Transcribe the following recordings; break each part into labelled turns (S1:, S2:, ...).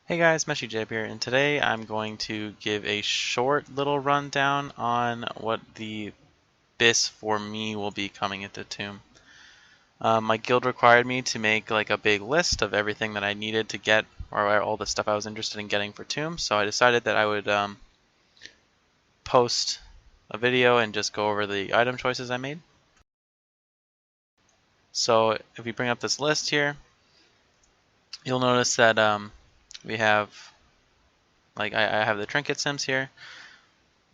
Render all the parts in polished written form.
S1: Hey guys, MeshyJeb here, and today I'm going to give a short little rundown on what the BIS for me will be coming into Tomb. My guild required me to make like a big list of everything that I needed to get, or all the stuff I was interested in getting for Tomb, so I decided that I would post a video and just go over the item choices I made. So if we bring up this list here, you'll notice that we have, like I have the trinket sims here.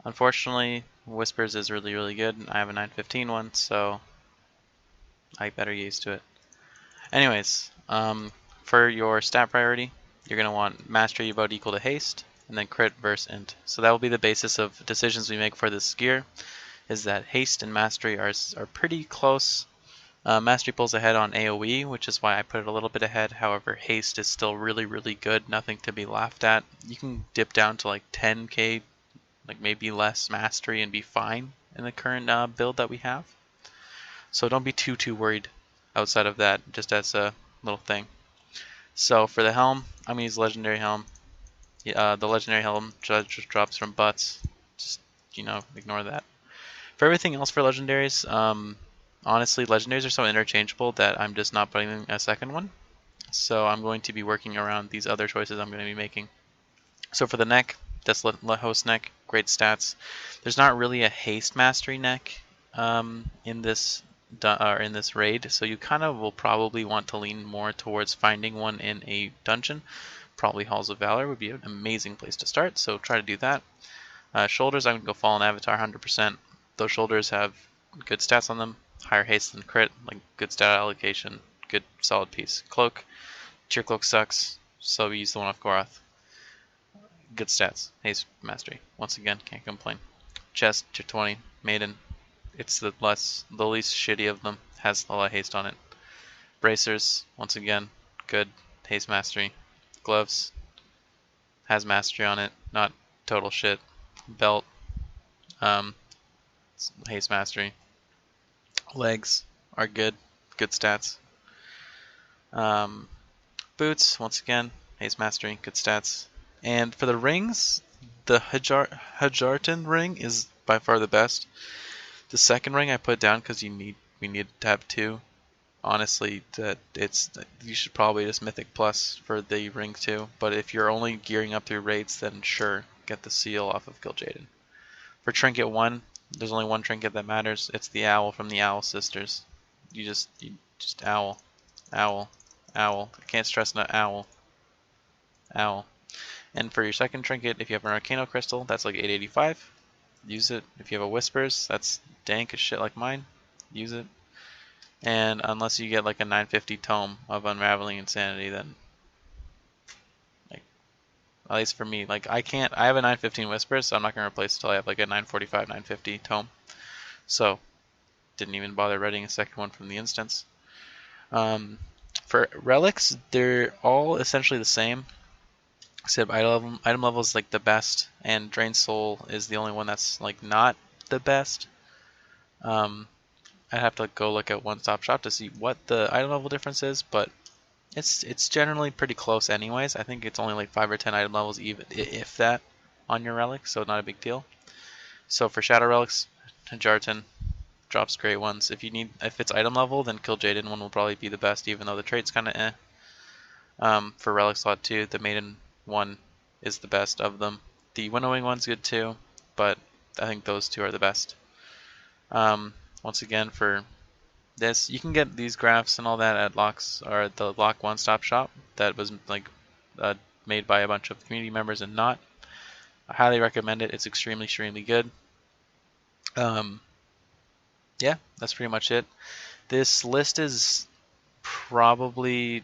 S1: Unfortunately, Whispers is really good. I have a 915 one, so I better get used to it. Anyways, for your stat priority, you're going to want Mastery about equal to Haste, and then Crit versus Int. So that will be the basis of decisions we make for this gear, is that Haste and Mastery are pretty close. Mastery pulls ahead on AoE, which is why I put it a little bit ahead. However, Haste is still really good, nothing to be laughed at. You can dip down to like 10k, like maybe less mastery, and be fine in the current build that we have. So don't be too worried outside of that, just as a little thing. So for the helm, I'm gonna use legendary helm. The legendary helm just drops from butts. Just ignore that. For everything else for legendaries, honestly, legendaries are so interchangeable that I'm just not putting a second one. So I'm going to be working around these other choices I'm going to be making. So for the neck, Desolate Host neck, great stats. There's not really a haste mastery neck in this raid, so you kind of will probably want to lean more towards finding one in a dungeon. Probably Halls of Valor would be an amazing place to start, so try to do that. Shoulders, I'm going to go Fallen Avatar 100%. Those shoulders have good stats on them, higher haste than crit, like good stat allocation, good solid piece. Cloak, Cheer Cloak sucks, so we use the one off Gorath. Good stats. Haste mastery. Once again, can't complain. Chest, tier 20. Maiden. It's the least shitty of them. Has a lot of haste on it. Bracers, once again, good. Haste mastery. Gloves. Has mastery on it. Not total shit. Belt. Um, haste mastery. Legs are good. Good stats. Boots, once again, haste mastery. Good stats. And for the rings, the Hajartan ring is by far the best. The second ring I put down because we need to have two. Honestly, you should probably just Mythic Plus for the ring too. But if you're only gearing up through raids, then sure, get the seal off of Gil'jaden. For Trinket 1, there's only one trinket that matters. It's the owl from the Owl Sisters. You just owl, owl, owl. I can't stress enough owl, owl. And for your second trinket, if you have an Arcano Crystal, that's like 885. Use it. If you have a Whispers, that's dank as shit like mine. Use it. And unless you get like a 950 tome of Unraveling Insanity, then like, at least for me, like I have a 915 Whispers, so I'm not gonna replace it until I have like a 945, 950 tome. So didn't even bother writing a second one from the instance. For relics, they're all essentially the same. Except item level is like the best, and Drain Soul is the only one that's like not the best. I'd have to go look at One Stop Shop to see what the item level difference is, but it's generally pretty close anyways. I think it's only like 5 or 10 item levels, even if that, on your relic, so not a big deal. So for Shadow Relics, Jartan drops great ones. If it's item level, then Gil'jaden one will probably be the best, even though the trait's kind of eh. For Relic slot 2, the Maiden one is the best of them. The Winnowing one's good too, but I think those two are the best. Once again, for this, you can get these graphs and all that at the Lock One Stop Shop that was like made by a bunch of community members and not. I highly recommend it. It's extremely good. Yeah, that's pretty much it. This list is probably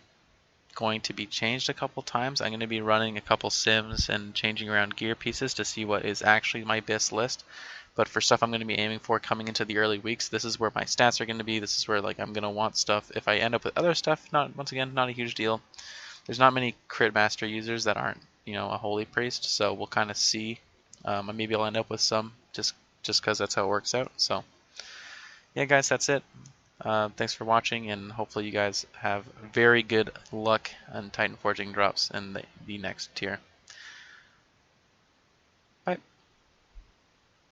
S1: going to be changed a couple times. I'm going to be running a couple sims and changing around gear pieces to see what is actually my best list. But for stuff I'm going to be aiming for coming into the early weeks, this is where my stats are going to be. This is where like I'm going to want stuff. If I end up with other stuff, once again, not a huge deal. There's not many crit master users that aren't, a holy priest, so we'll kind of see. Maybe I'll end up with some just because that's how it works out. So yeah, guys, that's it. Thanks for watching, and hopefully you guys have very good luck on Titan Forging drops in the next tier.